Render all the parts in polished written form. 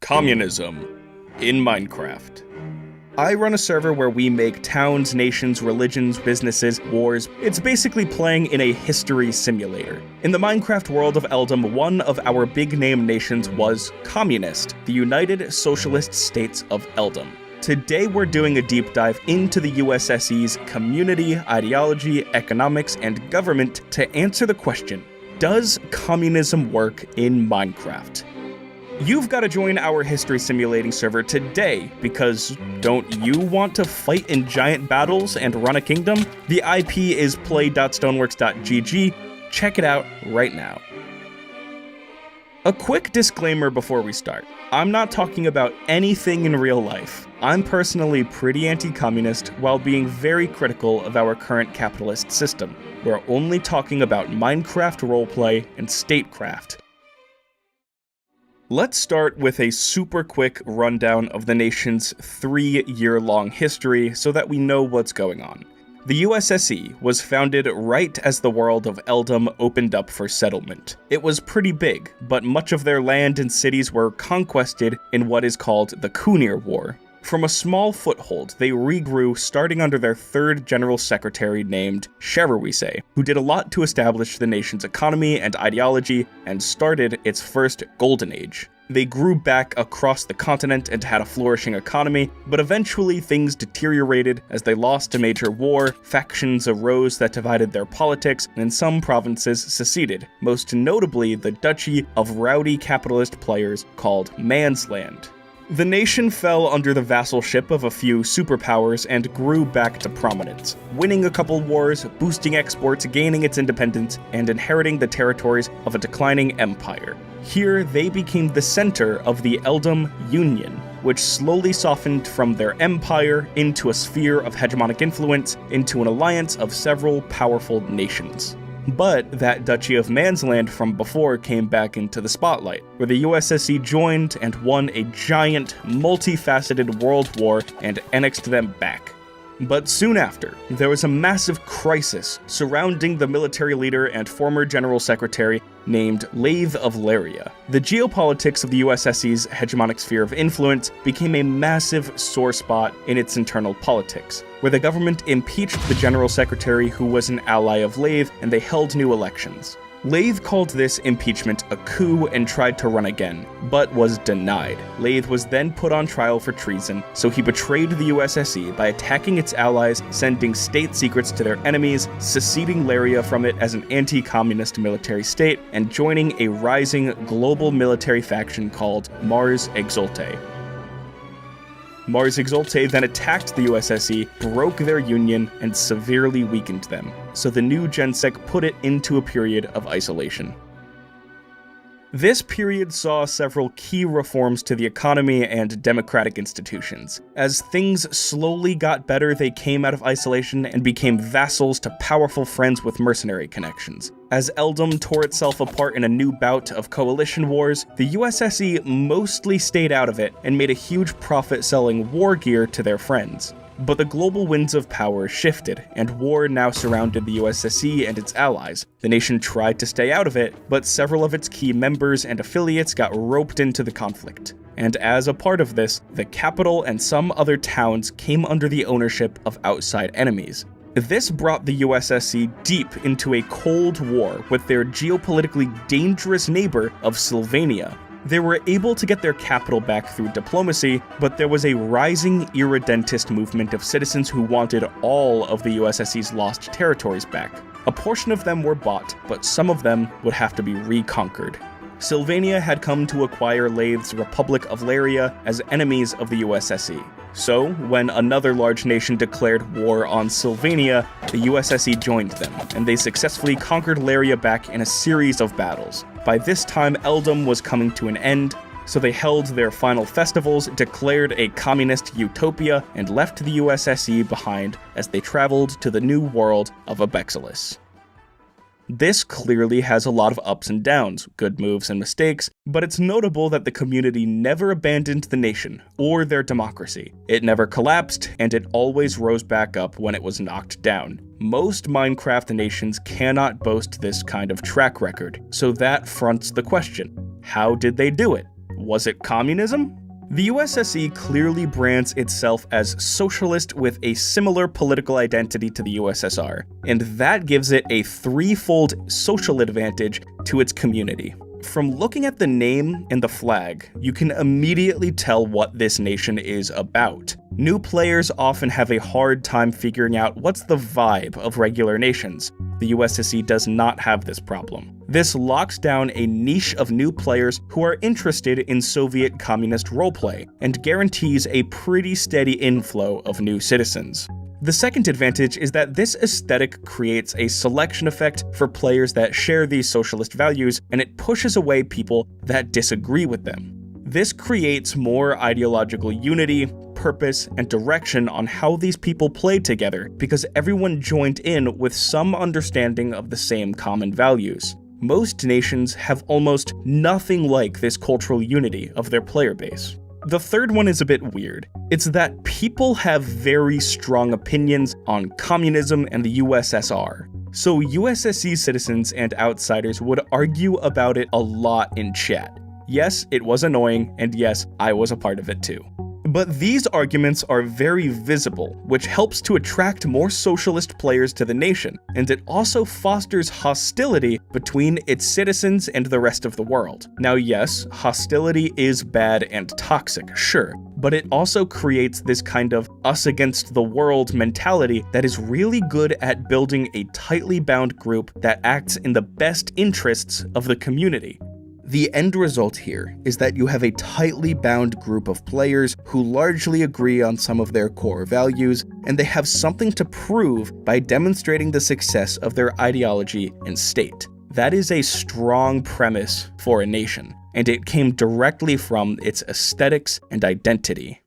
Communism in Minecraft. I run a server where we make towns, nations, religions, businesses, wars. It's basically playing in a history simulator. In the Minecraft world of Eldom, one of our big-name nations was Communist, the United Socialist States of Eldom. Today we're doing a deep dive into the USSE's community, ideology, economics, and government to answer the question, does communism work in Minecraft? You've got to join our history simulating server today, because don't you want to fight in giant battles and run a kingdom? The IP is play.stoneworks.gg. Check it out right now. A quick disclaimer before we start. I'm not talking about anything in real life. I'm personally pretty anti-communist while being very critical of our current capitalist system. We're only talking about Minecraft roleplay and statecraft. Let's start with a super quick rundown of the nation's 3-year-long history so that we know what's going on. The USSE was founded right as the world of Eldom opened up for settlement. It was pretty big, but much of their land and cities were conquested in what is called the Kunir War. From a small foothold, they regrew starting under their third general secretary named WWII, who did a lot to establish the nation's economy and ideology and started its first golden age. They grew back across the continent and had a flourishing economy, but eventually things deteriorated as they lost a major war, factions arose that divided their politics, and some provinces seceded, most notably the Duchy of rowdy capitalist players called Mansland. The nation fell under the vassalship of a few superpowers and grew back to prominence, winning a couple wars, boosting exports, gaining its independence, and inheriting the territories of a declining empire. Here, they became the center of the Eldom Union, which slowly softened from their empire into a sphere of hegemonic influence into an alliance of several powerful nations. But that Duchy of Mansland from before came back into the spotlight, where the USSE joined and won a giant, multifaceted world war and annexed them back. But soon after, there was a massive crisis surrounding the military leader and former general secretary named Lath of Laria. The geopolitics of the USSE's hegemonic sphere of influence became a massive sore spot in its internal politics, where the government impeached the general secretary who was an ally of Lath, and they held new elections. Lath called this impeachment a coup and tried to run again, but was denied. Lath was then put on trial for treason, so he betrayed the USSE by attacking its allies, sending state secrets to their enemies, seceding Laria from it as an anti-communist military state, and joining a rising global military faction called Mars Exulte. Mars Exulte then attacked the USSE, broke their union, and severely weakened them, so the new Gensec put it into a period of isolation. This period saw several key reforms to the economy and democratic institutions. As things slowly got better, they came out of isolation and became vassals to powerful friends with mercenary connections. As Eldom tore itself apart in a new bout of coalition wars, the USSE mostly stayed out of it and made a huge profit selling war gear to their friends. But the global winds of power shifted, and war now surrounded the USSE and its allies. The nation tried to stay out of it, but several of its key members and affiliates got roped into the conflict. And as a part of this, the capital and some other towns came under the ownership of outside enemies. This brought the USSE deep into a cold war with their geopolitically dangerous neighbor of Sylvania. They were able to get their capital back through diplomacy, but there was a rising irredentist movement of citizens who wanted all of the USSE's lost territories back. A portion of them were bought, but some of them would have to be reconquered. Sylvania had come to acquire Lath's Republic of Laria as enemies of the USSE. So, when another large nation declared war on Sylvania, the USSE joined them, and they successfully conquered Laria back in a series of battles. By this time, Eldom was coming to an end, so they held their final festivals, declared a communist utopia, and left the USSE behind as they traveled to the new world of Ibxtoycat. This clearly has a lot of ups and downs, good moves and mistakes, but it's notable that the community never abandoned the nation, or their democracy. It never collapsed, and it always rose back up when it was knocked down. Most Minecraft nations cannot boast this kind of track record, so that fronts the question, how did they do it? was it communism? The USSE clearly brands itself as socialist with a similar political identity to the USSR, and that gives it a threefold social advantage to its community. From looking at the name and the flag, you can immediately tell what this nation is about. New players often have a hard time figuring out what's the vibe of regular nations. The USSE does not have this problem. This locks down a niche of new players who are interested in Soviet communist roleplay, and guarantees a pretty steady inflow of new citizens. The second advantage is that this aesthetic creates a selection effect for players that share these socialist values, and it pushes away people that disagree with them. This creates more ideological unity, purpose, and direction on how these people play together, because everyone joined in with some understanding of the same common values. Most nations have almost nothing like this cultural unity of their player base. The third one is a bit weird. It's that people have very strong opinions on communism and the USSR. So USSE citizens and outsiders would argue about it a lot in chat. Yes, it was annoying, and yes, I was a part of it too. But these arguments are very visible, which helps to attract more socialist players to the nation, and it also fosters hostility between its citizens and the rest of the world. Now yes, hostility is bad and toxic, sure, but it also creates this kind of us against the world mentality that is really good at building a tightly bound group that acts in the best interests of the community. The end result here is that you have a tightly bound group of players who largely agree on some of their core values, and they have something to prove by demonstrating the success of their ideology and state. That is a strong premise for a nation, and it came directly from its aesthetics and identity.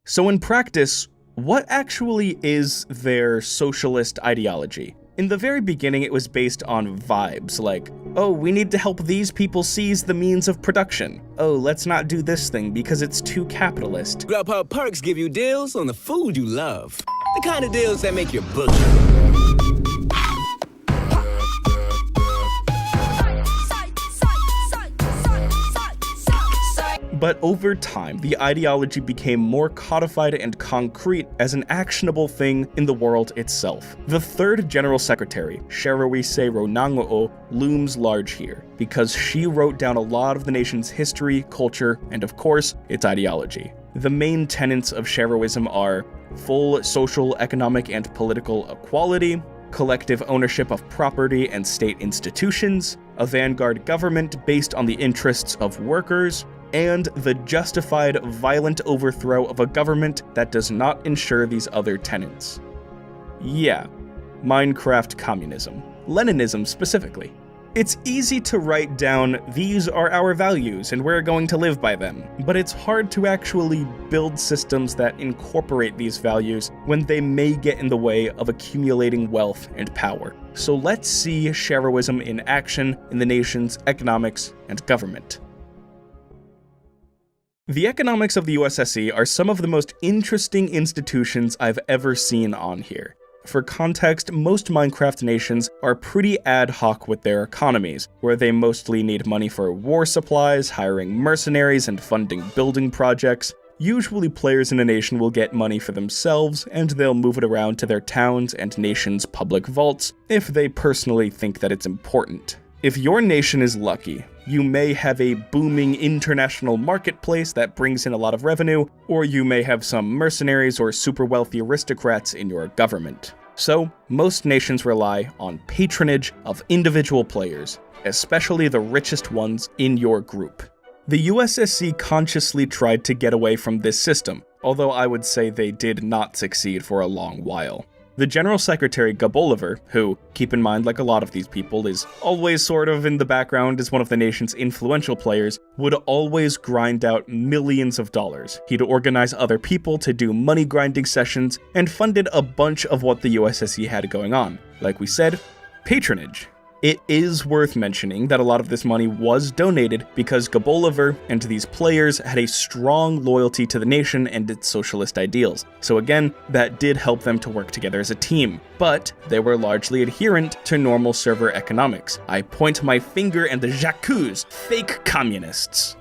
So in practice, what actually is their socialist ideology? In the very beginning, it was based on vibes, like, oh, we need to help these people seize the means of production. Oh, let's not do this thing because it's too capitalist. Grubhub Perks give you deals on the food you love. The kind of deals that make your boogie. But over time, the ideology became more codified and concrete as an actionable thing in the world itself. The third General Secretary, Sherawise Ronangoo, looms large here, because she wrote down a lot of the nation's history, culture, and of course, its ideology. The main tenets of Sherawism are full social, economic, and political equality, collective ownership of property and state institutions, a vanguard government based on the interests of workers, and the justified violent overthrow of a government that does not ensure these other tenets. Yeah, Minecraft communism. Leninism specifically. It's easy to write down, these are our values and we're going to live by them, but it's hard to actually build systems that incorporate these values when they may get in the way of accumulating wealth and power. So let's see Sherawism in action in the nation's economics and government. The economics of the USSE are some of the most interesting institutions I've ever seen on here. For context, most Minecraft nations are pretty ad hoc with their economies, where they mostly need money for war supplies, hiring mercenaries, and funding building projects. Usually players in a nation will get money for themselves, and they'll move it around to their towns and nation's public vaults if they personally think that it's important. If your nation is lucky, you may have a booming international marketplace that brings in a lot of revenue, or you may have some mercenaries or super wealthy aristocrats in your government. So, most nations rely on patronage of individual players, especially the richest ones in your group. The USSE consciously tried to get away from this system, although I would say they did not succeed for a long while. The General Secretary Gaboliver, who, keep in mind like a lot of these people, is always sort of in the background as one of the nation's influential players, would always grind out millions of dollars. He'd organize other people to do money grinding sessions, and funded a bunch of what the USSE had going on. Like we said, patronage. It is worth mentioning that a lot of this money was donated because Gaboliver and these players had a strong loyalty to the nation and its socialist ideals. So again, that did help them to work together as a team, but they were largely adherent to normal server economics. I point my finger at the J'accuse, fake communists.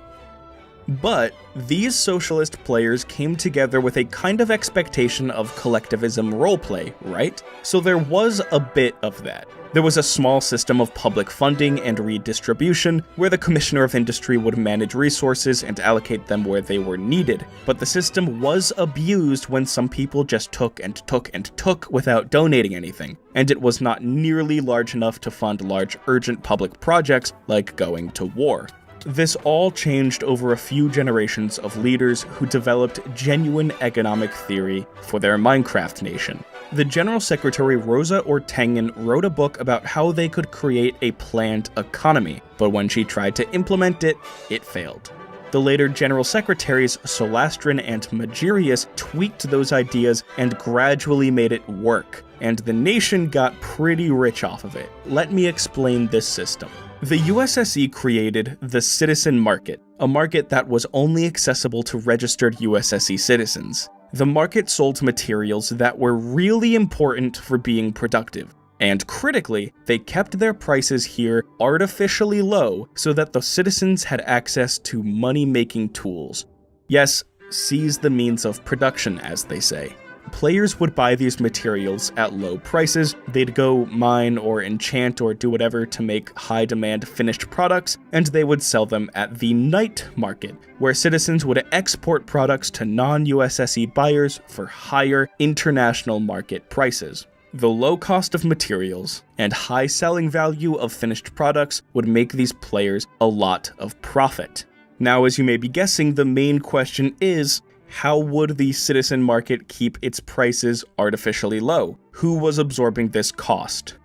But these socialist players came together with a kind of expectation of collectivism roleplay, right? So there was a bit of that. There was a small system of public funding and redistribution, where the Commissioner of Industry would manage resources and allocate them where they were needed. But the system was abused when some people just took and took and took without donating anything, and it was not nearly large enough to fund large urgent public projects like going to war. This all changed over a few generations of leaders who developed genuine economic theory for their Minecraft nation. The General Secretary Rosa Ortengen wrote a book about how they could create a planned economy, but when she tried to implement it, it failed. The later General Secretaries Solastrin and Magirius tweaked those ideas and gradually made it work, and the nation got pretty rich off of it. Let me explain this system. The USSE created the Citizen Market, a market that was only accessible to registered USSE citizens. The market sold materials that were really important for being productive. And critically, they kept their prices here artificially low so that the citizens had access to money-making tools. Yes, seize the means of production, as they say. Players would buy these materials at low prices, they'd go mine or enchant or do whatever to make high-demand finished products, and they would sell them at the night market, where citizens would export products to non-USSE buyers for higher international market prices. The low cost of materials and high selling value of finished products would make these players a lot of profit. Now, as you may be guessing, the main question is, how would the citizen market keep its prices artificially low? Who was absorbing this cost?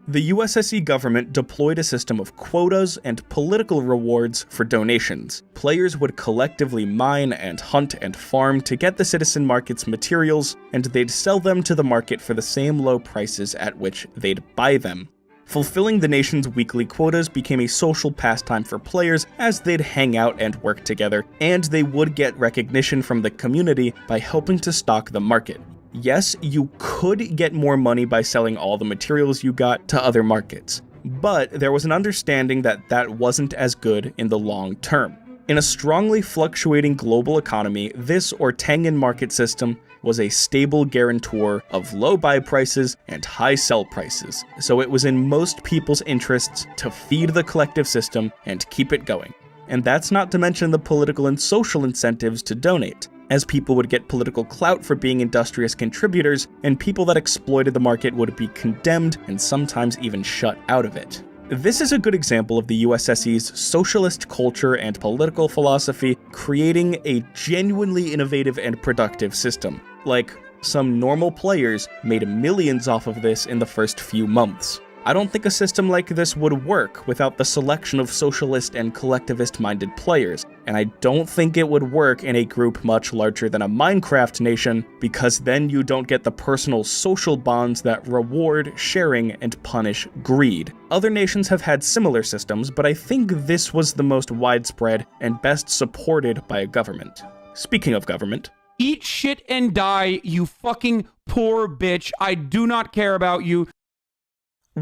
The USSE government deployed a system of quotas and political rewards for donations. Players would collectively mine and hunt and farm to get the citizen market's materials, and they'd sell them to the market for the same low prices at which they'd buy them. Fulfilling the nation's weekly quotas became a social pastime for players as they'd hang out and work together, and they would get recognition from the community by helping to stock the market. Yes, you could get more money by selling all the materials you got to other markets, but there was an understanding that that wasn't as good in the long term. In a strongly fluctuating global economy, this Ortengen market system was a stable guarantor of low buy prices and high sell prices, so it was in most people's interests to feed the collective system and keep it going. And that's not to mention the political and social incentives to donate, as people would get political clout for being industrious contributors, and people that exploited the market would be condemned and sometimes even shut out of it. This is a good example of the USSE's socialist culture and political philosophy creating a genuinely innovative and productive system. Like, some normal players made millions off of this in the first few months. I don't think a system like this would work without the selection of socialist and collectivist-minded players, and I don't think it would work in a group much larger than a Minecraft nation, because then you don't get the personal social bonds that reward sharing and punish greed. Other nations have had similar systems, but I think this was the most widespread and best supported by a government. Speaking of government, eat shit and die, you fucking poor bitch. I do not care about you.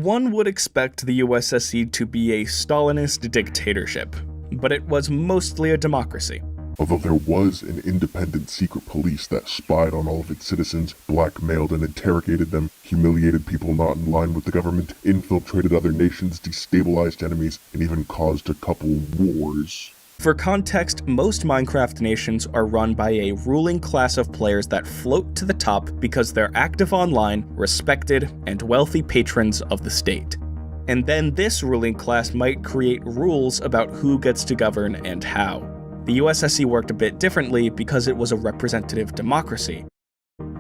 one would expect the USSE to be a Stalinist dictatorship, but it was mostly a democracy. Although there was an independent secret police that spied on all of its citizens, blackmailed and interrogated them, humiliated people not in line with the government, infiltrated other nations, destabilized enemies, and even caused a couple wars. For context, most Minecraft nations are run by a ruling class of players that float to the top because they're active online, respected, and wealthy patrons of the state. And then this ruling class might create rules about who gets to govern and how. The USSE worked a bit differently because it was a representative democracy.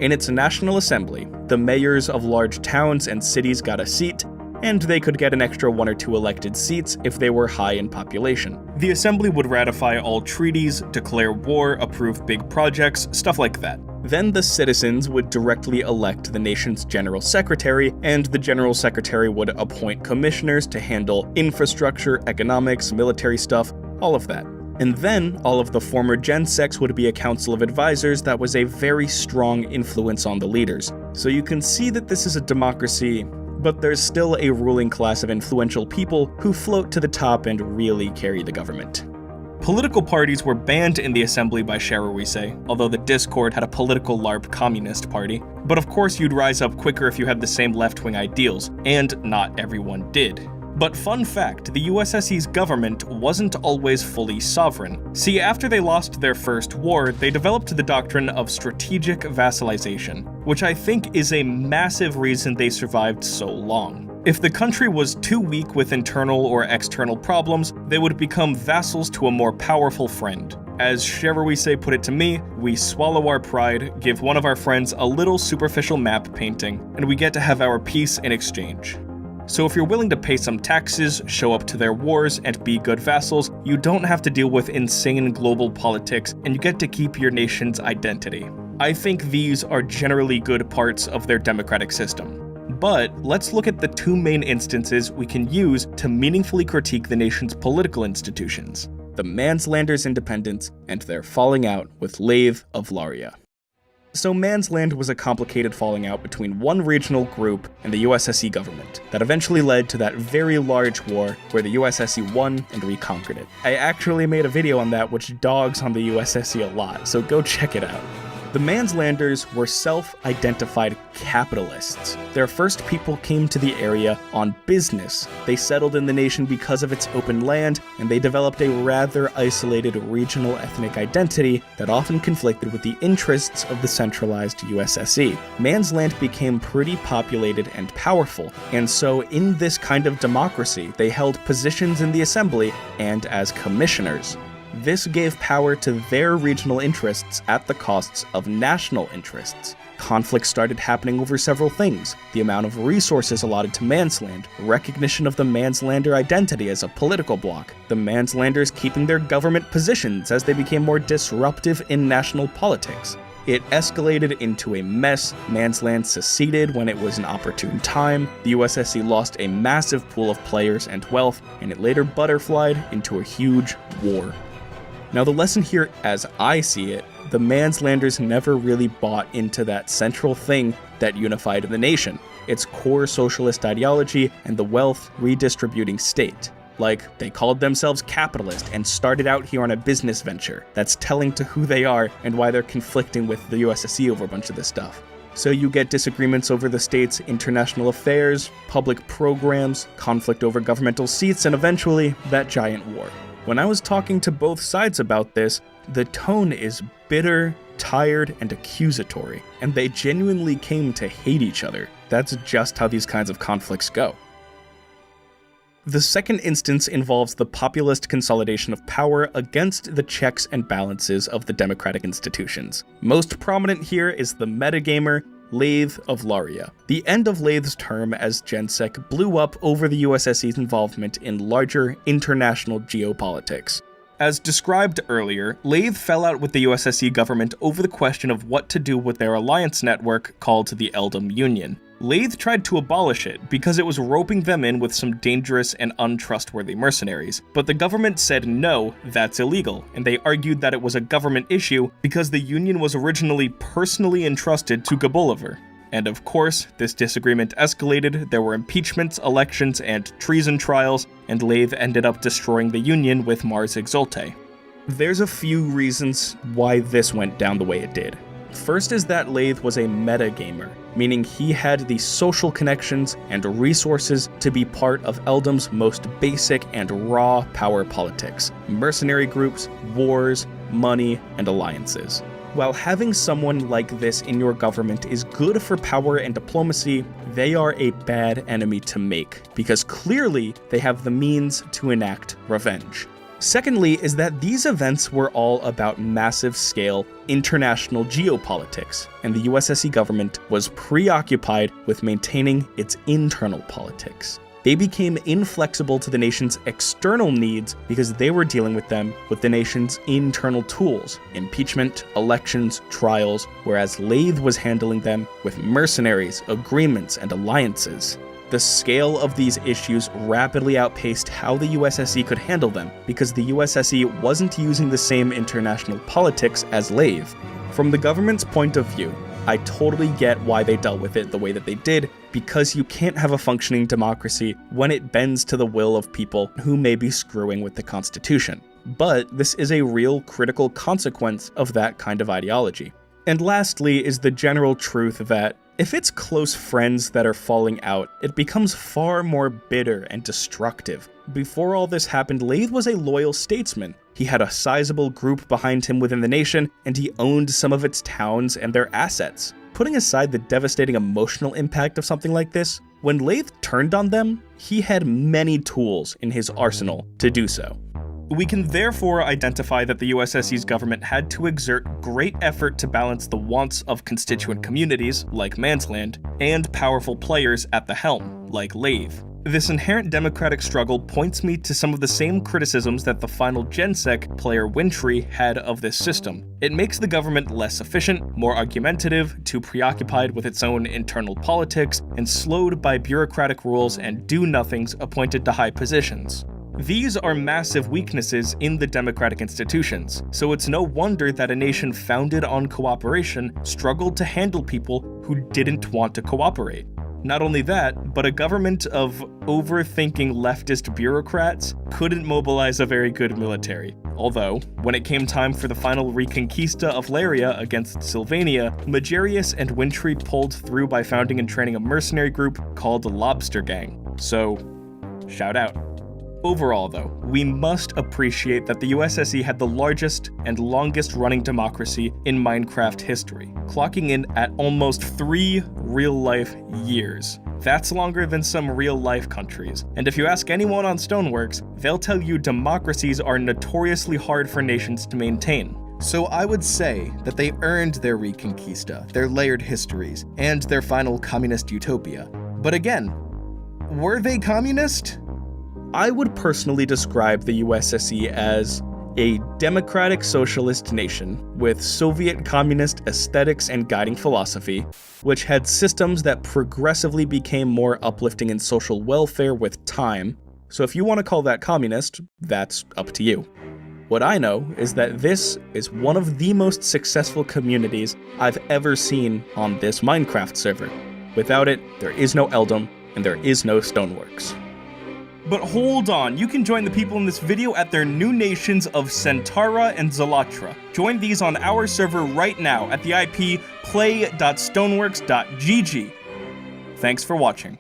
In its National Assembly, the mayors of large towns and cities got a seat, and they could get an extra 1 or 2 elected seats if they were high in population. The assembly would ratify all treaties, declare war, approve big projects, stuff like that. Then the citizens would directly elect the nation's general secretary, and the general secretary would appoint commissioners to handle infrastructure, economics, military stuff, all of that. And then, all of the former gensecs would be a council of advisors that was a very strong influence on the leaders. So you can see that this is a democracy, but there's still a ruling class of influential people who float to the top and really carry the government. Political parties were banned in the assembly by CrazyKing, although the Discord had a political LARP communist party. But of course you'd rise up quicker if you had the same left-wing ideals, and not everyone did. But fun fact, the USSE's government wasn't always fully sovereign. See, after they lost their first war, they developed the doctrine of strategic vassalization, which I think is a massive reason they survived so long. If the country was too weak with internal or external problems, they would become vassals to a more powerful friend. As CrazyKing put it to me, we swallow our pride, give one of our friends a little superficial map painting, and we get to have our peace in exchange. So if you're willing to pay some taxes, show up to their wars, and be good vassals, you don't have to deal with insane global politics, and you get to keep your nation's identity. I think these are generally good parts of their democratic system. But let's look at the two main instances we can use to meaningfully critique the nation's political institutions: the Manslanders' independence and their falling out with Lath of Laria. So Mansland was a complicated falling out between one regional group and the USSE government that eventually led to that very large war where the USSE won and reconquered it. I actually made a video on that which dogs on the USSE a lot, so go check it out. The Manslanders were self-identified capitalists. Their first people came to the area on business. They settled in the nation because of its open land, and they developed a rather isolated regional ethnic identity that often conflicted with the interests of the centralized USSE. Mansland became pretty populated and powerful, and so in this kind of democracy, they held positions in the assembly and as commissioners. This gave power to their regional interests at the costs of national interests. Conflict started happening over several things: the amount of resources allotted to Mansland, recognition of the Manslander identity as a political bloc, the Manslanders keeping their government positions as they became more disruptive in national politics. It escalated into a mess. Mansland seceded when it was an opportune time, the USSE lost a massive pool of players and wealth, and it later butterflied into a huge war. Now the lesson here, as I see it, the Manslanders never really bought into that central thing that unified the nation, its core socialist ideology and the wealth redistributing state. Like, they called themselves capitalist and started out here on a business venture. That's telling to who they are and why they're conflicting with the USSE over a bunch of this stuff. So you get disagreements over the state's international affairs, public programs, conflict over governmental seats, and eventually, that giant war. When I was talking to both sides about this, the tone is bitter, tired, and accusatory, and they genuinely came to hate each other. That's just how these kinds of conflicts go. The second instance involves the populist consolidation of power against the checks and balances of the democratic institutions. Most prominent here is the metagamer, Lath of Laria. The end of Lath's term as Gensec blew up over the USSE's involvement in larger international geopolitics. As described earlier, Lath fell out with the USSE government over the question of what to do with their alliance network called the Eldom Union. Lath tried to abolish it because it was roping them in with some dangerous and untrustworthy mercenaries, but the government said no, that's illegal, and they argued that it was a government issue because the union was originally personally entrusted to Gaboliver. And of course, this disagreement escalated, there were impeachments, elections, and treason trials, and Lath ended up destroying the union with Mars Exulte. There's a few reasons why this went down the way it did. First is that Lath was a metagamer, meaning he had the social connections and resources to be part of Eldom's most basic and raw power politics: mercenary groups, wars, money, and alliances. While having someone like this in your government is good for power and diplomacy, they are a bad enemy to make, because clearly they have the means to enact revenge. Secondly is that these events were all about massive-scale international geopolitics, and the USSE government was preoccupied with maintaining its internal politics. They became inflexible to the nation's external needs because they were dealing with them with the nation's internal tools: impeachment, elections, trials, whereas Lath was handling them with mercenaries, agreements, and alliances. The scale of these issues rapidly outpaced how the USSE could handle them because the USSE wasn't using the same international politics as Lath. From the government's point of view, I totally get why they dealt with it the way that they did, because you can't have a functioning democracy when it bends to the will of people who may be screwing with the Constitution. but this is a real critical consequence of that kind of ideology. And lastly is the general truth that if it's close friends that are falling out, it becomes far more bitter and destructive. Before all this happened, Lath was a loyal statesman. He had a sizable group behind him within the nation, and he owned some of its towns and their assets. Putting aside the devastating emotional impact of something like this, when Lath turned on them, he had many tools in his arsenal to do so. We can therefore identify that the USSE's government had to exert great effort to balance the wants of constituent communities, like Mansland, and powerful players at the helm, like Lath. This inherent democratic struggle points me to some of the same criticisms that the final GenSec player Wintry had of this system. It makes the government less efficient, more argumentative, too preoccupied with its own internal politics, and slowed by bureaucratic rules and do-nothings appointed to high positions. These are massive weaknesses in the democratic institutions, so it's no wonder that a nation founded on cooperation struggled to handle people who didn't want to cooperate. Not only that, but a government of overthinking leftist bureaucrats couldn't mobilize a very good military. Although, when it came time for the final reconquista of Laria against Sylvania, Magarius and Wintry pulled through by founding and training a mercenary group called the Lobster Gang. So, shout out. Overall, though, we must appreciate that the USSE had the largest and longest-running democracy in Minecraft history, clocking in at almost 3 real-life years. That's longer than some real-life countries, and if you ask anyone on Stoneworks, they'll tell you democracies are notoriously hard for nations to maintain. So I would say that they earned their Reconquista, their layered histories, and their final communist utopia. But again, were they communist? I would personally describe the USSE as a democratic socialist nation with Soviet communist aesthetics and guiding philosophy, which had systems that progressively became more uplifting in social welfare with time. So if you want to call that communist, that's up to you. What I know is that this is one of the most successful communities I've ever seen on this Minecraft server. Without it, there is no Eldom, and there is no Stoneworks. But hold on, you can join the people in this video at their new nations of Centaura and Zalatra. Join these on our server right now at the IP play.stoneworks.gg. Thanks for watching.